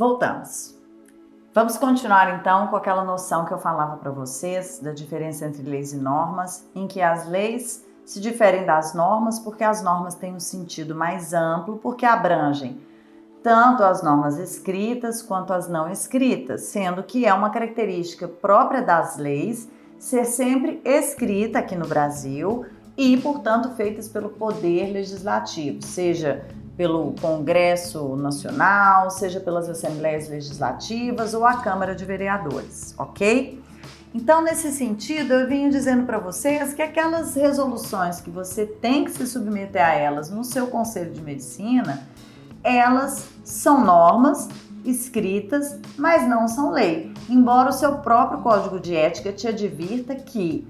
Voltamos. Vamos continuar então com aquela noção que eu falava para vocês da diferença entre leis e normas, em que as leis se diferem das normas porque as normas têm um sentido mais amplo, porque abrangem tanto as normas escritas quanto as não escritas, sendo que é uma característica própria das leis ser sempre escrita aqui no Brasil e, portanto, feitas pelo Poder Legislativo, seja pelo Congresso Nacional, seja pelas Assembleias Legislativas ou a Câmara de Vereadores, ok? Então, nesse sentido, eu venho dizendo para vocês que aquelas resoluções que você tem que se submeter a elas no seu Conselho de Medicina, elas são normas escritas, mas não são lei, embora o seu próprio Código de Ética te advirta que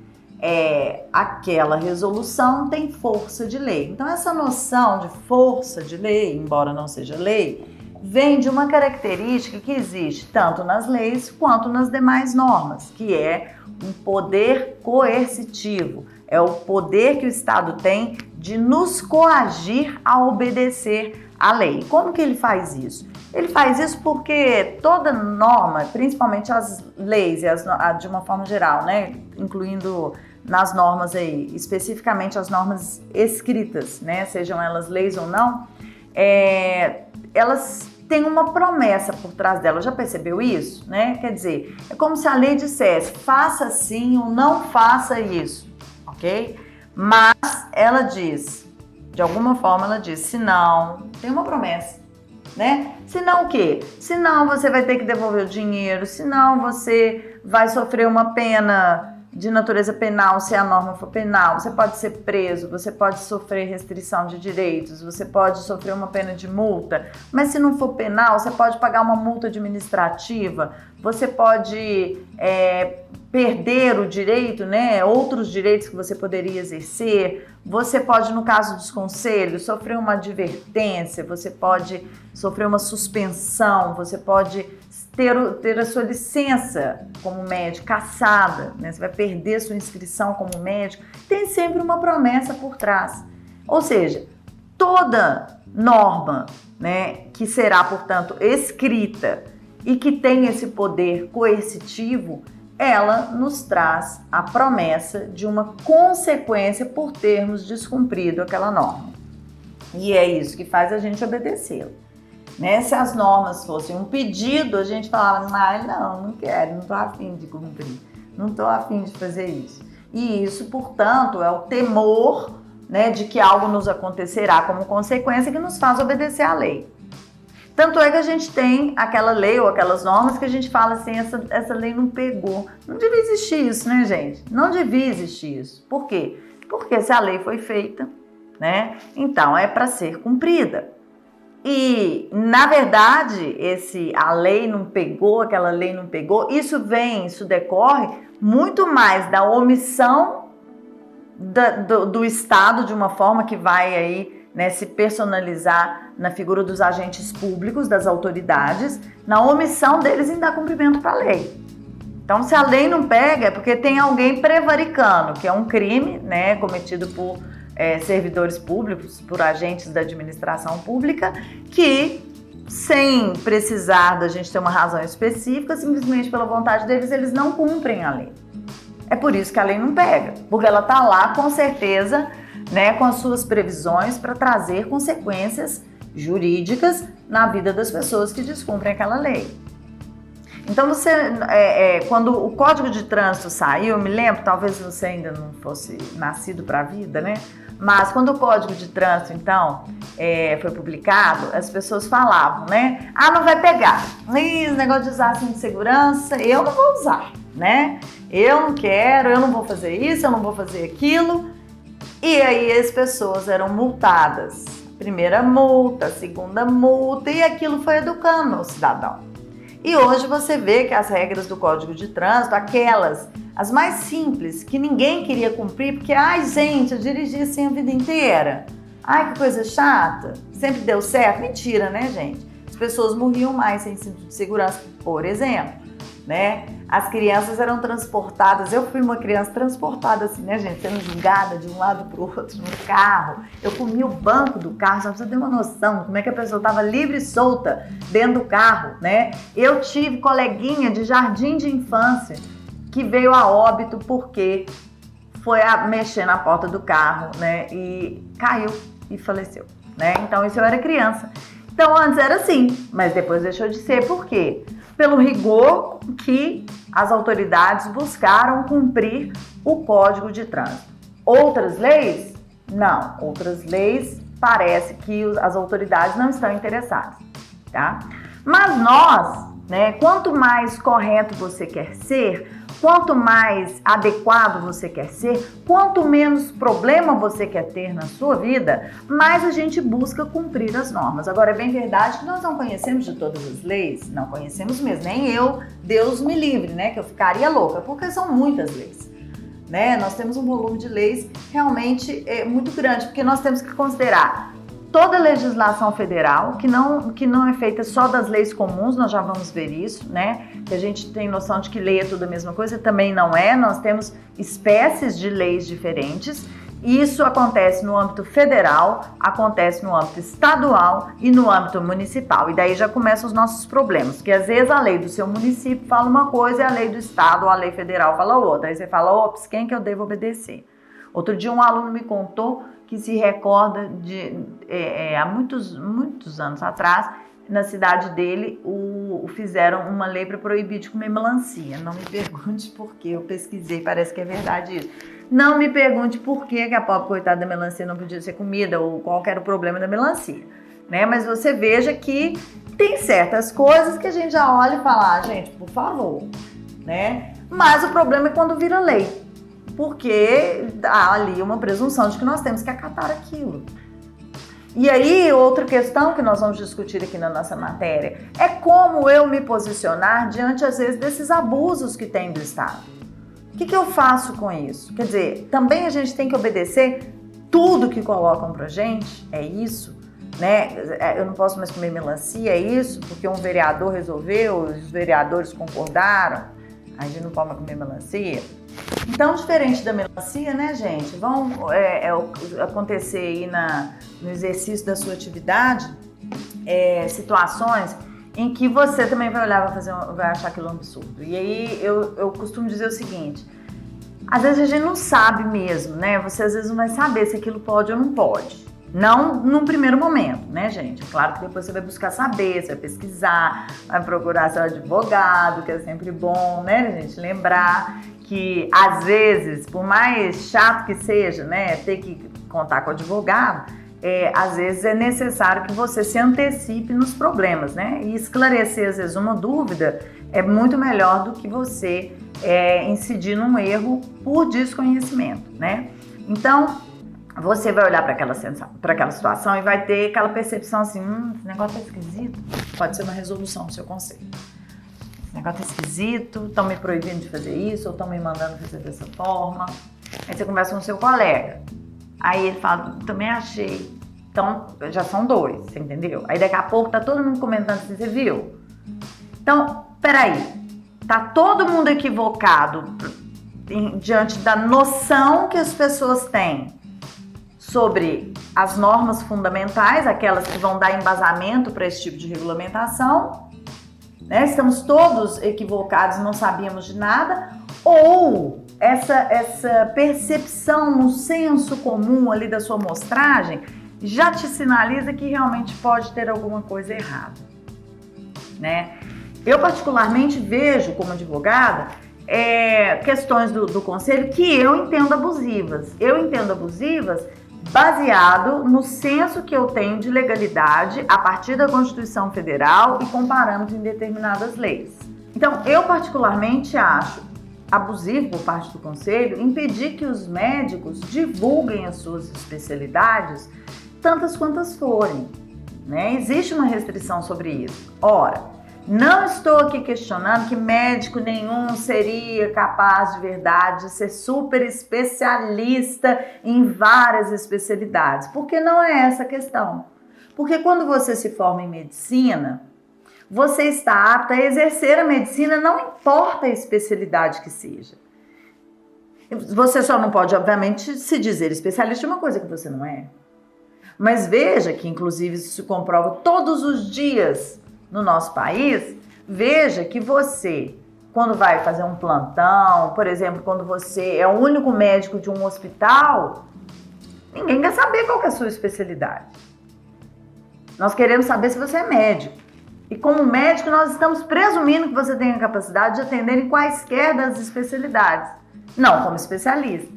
aquela resolução tem força de lei. Então, essa noção de força de lei, embora não seja lei, vem de uma característica que existe tanto nas leis quanto nas demais normas, que é um poder coercitivo. É o poder que o Estado tem de nos coagir a obedecer à lei. Como que ele faz isso? Ele faz isso porque toda norma, principalmente as leis, de uma forma geral, né, incluindo nas normas aí, especificamente as normas escritas, né, sejam elas leis ou não, elas têm uma promessa por trás delas. Já percebeu isso? Né? Quer dizer, é como se a lei dissesse, faça assim ou não faça isso, ok? Mas ela diz, de alguma forma ela diz, se não, tem uma promessa, né? Se não o quê? Se não você vai ter que devolver o dinheiro, se não você vai sofrer uma pena de natureza penal, se a norma for penal, você pode ser preso, você pode sofrer restrição de direitos, você pode sofrer uma pena de multa, mas se não for penal, você pode pagar uma multa administrativa, você pode perder o direito, né, outros direitos que você poderia exercer, você pode, no caso dos conselhos, sofrer uma advertência, você pode sofrer uma suspensão, você pode ter a sua licença como médico cassada, né? Você vai perder sua inscrição como médico. Tem sempre uma promessa por trás. Ou seja, toda norma, né, que será, portanto, escrita e que tem esse poder coercitivo, ela nos traz a promessa de uma consequência por termos descumprido aquela norma. E é isso que faz a gente obedecê-la. Né? Se as normas fossem um pedido, a gente falava, não quero, não estou afim de cumprir, não estou afim de fazer isso. E isso, portanto, é o temor, né, de que algo nos acontecerá como consequência que nos faz obedecer à lei. Tanto é que a gente tem aquela lei ou aquelas normas que a gente fala assim, essa lei não pegou. Não devia existir isso, né, gente? Não devia existir isso. Por quê? Porque se a lei foi feita, né, então é para ser cumprida. E, na verdade, a lei não pegou, aquela lei não pegou, isso decorre muito mais da omissão do Estado, de uma forma que vai aí, né, se personalizar na figura dos agentes públicos, das autoridades, na omissão deles em dar cumprimento para a lei. Então, se a lei não pega, é porque tem alguém prevaricando, que é um crime, né, cometido por servidores públicos, por agentes da administração pública, que, sem precisar da gente ter uma razão específica, simplesmente pela vontade deles, eles não cumprem a lei. É por isso que a lei não pega, porque ela está lá, com certeza, né, com as suas previsões para trazer consequências jurídicas na vida das pessoas que descumprem aquela lei. Então, quando o Código de Trânsito saiu, eu me lembro, talvez você ainda não fosse nascido para a vida, né? Mas quando o Código de Trânsito, então, foi publicado, as pessoas falavam, né? Não vai pegar. Esse negócio de usar cinto de segurança, eu não vou usar, né? Eu não quero, eu não vou fazer isso, eu não vou fazer aquilo. E aí as pessoas eram multadas. Primeira multa, segunda multa, e aquilo foi educando o cidadão. E hoje você vê que as regras do Código de Trânsito, as mais simples, que ninguém queria cumprir, porque, gente, eu dirigi assim a vida inteira. Que coisa chata, sempre deu certo. Mentira, né, gente? As pessoas morriam mais sem cinto de segurança, por exemplo. né? As crianças eram transportadas, eu fui uma criança transportada assim, né, gente? Sendo julgada de um lado para o outro no carro. Eu comia o banco do carro, só pra você ter uma noção como é que a pessoa estava livre e solta dentro do carro, né? Eu tive coleguinha de jardim de infância que veio a óbito porque foi mexer na porta do carro, né? E caiu e faleceu, né? Então isso eu era criança. Então antes era assim, mas depois deixou de ser. Por quê? Pelo rigor que as autoridades buscaram cumprir o Código de Trânsito. Outras leis? Não. Outras leis parece que as autoridades não estão interessadas, tá? Mas nós, né, quanto mais correto você quer ser, quanto mais adequado você quer ser, quanto menos problema você quer ter na sua vida, mais a gente busca cumprir as normas. Agora, é bem verdade que nós não conhecemos de todas as leis, não conhecemos mesmo, nem eu, Deus me livre, né, que eu ficaria louca, porque são muitas leis, né? Nós temos um volume de leis realmente muito grande, porque nós temos que considerar toda a legislação federal, que não é feita só das leis comuns, nós já vamos ver isso, né? Que a gente tem noção de que lei é tudo a mesma coisa, também não é. Nós temos espécies de leis diferentes. Isso acontece no âmbito federal, acontece no âmbito estadual e no âmbito municipal. E daí já começam os nossos problemas, porque às vezes a lei do seu município fala uma coisa e a lei do estado ou a lei federal fala outra. Aí você fala, ops, quem que eu devo obedecer? Outro dia um aluno me contou que se recorda de há muitos anos atrás, na cidade dele, fizeram uma lei para proibir de comer melancia. Não me pergunte por quê, eu pesquisei, parece que é verdade isso. Não me pergunte por que a pobre coitada da melancia não podia ser comida ou qual era o problema da melancia, né? Mas você veja que tem certas coisas que a gente já olha e fala, gente, por favor, né? Mas o problema é quando vira lei. Porque há ali uma presunção de que nós temos que acatar aquilo. E aí, outra questão que nós vamos discutir aqui na nossa matéria é como eu me posicionar diante, às vezes, desses abusos que tem do Estado. O que eu faço com isso? Quer dizer, também a gente tem que obedecer tudo que colocam pra gente, é isso, né? Eu não posso mais comer melancia, é isso, porque um vereador resolveu, os vereadores concordaram, a gente não pode comer melancia. Então, diferente da melancia, né, gente? Vão acontecer aí no exercício da sua atividade situações em que você também vai olhar e vai achar aquilo um absurdo. E aí eu costumo dizer o seguinte: às vezes a gente não sabe mesmo, né? Você às vezes não vai saber se aquilo pode ou não pode. Não num primeiro momento, né, gente? Claro que depois você vai buscar saber, você vai pesquisar, vai procurar seu advogado, que é sempre bom, né, gente? Lembrar que, às vezes, por mais chato que seja, né, ter que contar com o advogado, às vezes é necessário que você se antecipe nos problemas, né? E esclarecer, às vezes, uma dúvida é muito melhor do que você incidir num erro por desconhecimento, né? Então, você vai olhar para aquela situação e vai ter aquela percepção assim, esse negócio tá esquisito, pode ser uma resolução do seu conselho. Esse negócio tá esquisito, estão me proibindo de fazer isso, ou estão me mandando fazer dessa forma. Aí você conversa com o seu colega, aí ele fala, também achei. Então, já são dois, você entendeu? Aí daqui a pouco tá todo mundo comentando assim, você viu? Então, peraí, tá todo mundo equivocado diante da noção que as pessoas têm sobre as normas fundamentais, aquelas que vão dar embasamento para esse tipo de regulamentação, né? Estamos todos equivocados, não sabíamos de nada, ou essa percepção no senso comum ali da sua amostragem já te sinaliza que realmente pode ter alguma coisa errada, né? Eu particularmente vejo como advogada questões do conselho que eu entendo abusivas. Eu entendo abusivas baseado no senso que eu tenho de legalidade a partir da Constituição Federal e com parâmetros em determinadas leis. Então, eu particularmente acho abusivo por parte do Conselho impedir que os médicos divulguem as suas especialidades, tantas quantas forem, né? Existe uma restrição sobre isso. Ora, não estou aqui questionando que médico nenhum seria capaz de verdade de ser super especialista em várias especialidades, porque não é essa a questão. Porque quando você se forma em medicina, você está apta a exercer a medicina, não importa a especialidade que seja. Você só não pode, obviamente, se dizer especialista em uma coisa que você não é. Mas veja que, inclusive, isso se comprova todos os dias no nosso país. Veja que você, quando vai fazer um plantão, por exemplo, quando você é o único médico de um hospital, ninguém quer saber qual que é a sua especialidade. Nós queremos saber se você é médico. E como médico, nós estamos presumindo que você tem a capacidade de atender em quaisquer das especialidades, não como especialista.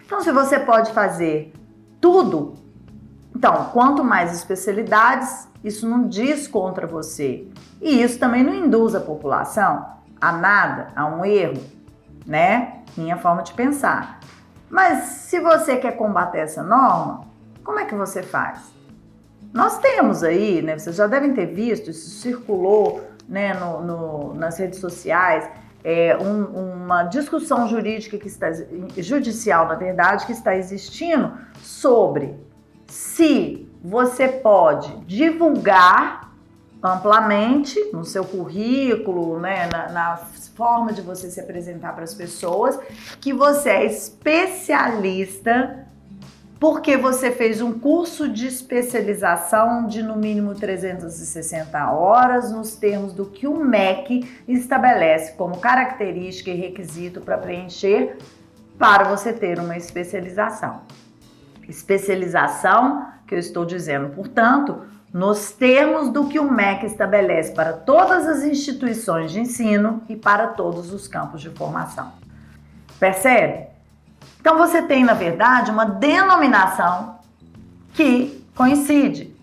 Então, se você pode fazer tudo, então, quanto mais especialidades, isso não diz contra você. E isso também não induz a população a nada, a um erro, né? Minha forma de pensar. Mas se você quer combater essa norma, como é que você faz? Nós temos aí, né? Vocês já devem ter visto, isso circulou, né, nas redes sociais, uma discussão jurídica judicial, na verdade, que está existindo sobre se você pode divulgar amplamente no seu currículo, né, na forma de você se apresentar para as pessoas, que você é especialista porque você fez um curso de especialização de no mínimo 360 horas nos termos do que o MEC estabelece como característica e requisito para preencher para você ter uma especialização. Especialização que eu estou dizendo, portanto, nos termos do que o MEC estabelece para todas as instituições de ensino e para todos os campos de formação. Percebe? Então você tem, na verdade, uma denominação que coincide.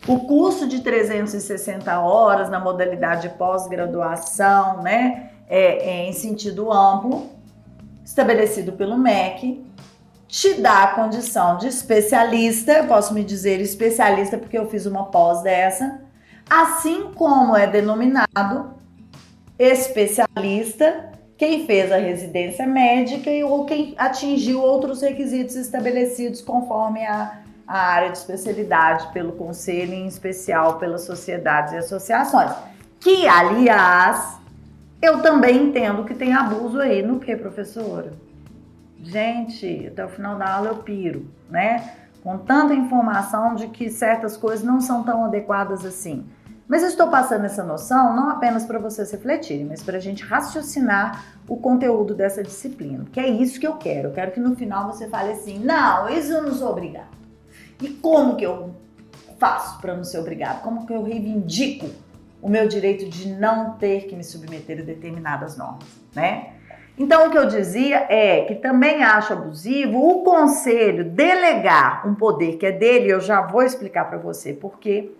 O curso de 360 horas na modalidade de pós-graduação, né, em sentido amplo, estabelecido pelo MEC, te dá a condição de especialista, eu posso me dizer especialista porque eu fiz uma pós dessa, assim como é denominado especialista quem fez a residência médica ou quem atingiu outros requisitos estabelecidos conforme a área de especialidade pelo conselho, em especial pelas sociedades e associações. Que, aliás, eu também entendo que tem abuso aí. No que, professora? Gente, até o final da aula eu piro, né? Com tanta informação de que certas coisas não são tão adequadas assim. Mas eu estou passando essa noção não apenas para vocês refletirem, mas para a gente raciocinar o conteúdo dessa disciplina, que é isso que eu quero. Eu quero que no final você fale assim, não, isso eu não sou obrigado. E como que eu faço para não ser obrigado? Como que eu reivindico o meu direito de não ter que me submeter a determinadas normas, né? Então, o que eu dizia é que também acho abusivo o conselho delegar um poder que é dele, eu já vou explicar para você por quê,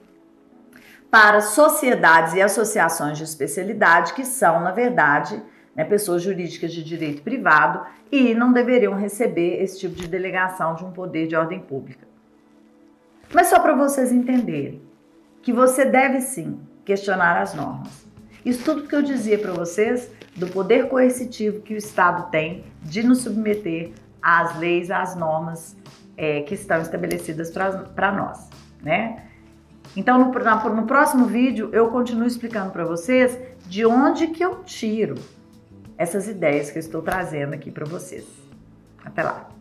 para sociedades e associações de especialidade que são, na verdade, né, pessoas jurídicas de direito privado e não deveriam receber esse tipo de delegação de um poder de ordem pública. Mas só para vocês entenderem que você deve sim questionar as normas. Isso tudo que eu dizia para vocês do poder coercitivo que o Estado tem de nos submeter às leis, às normas que estão estabelecidas para nós, né? Então, no próximo vídeo, eu continuo explicando para vocês de onde que eu tiro essas ideias que eu estou trazendo aqui para vocês. Até lá!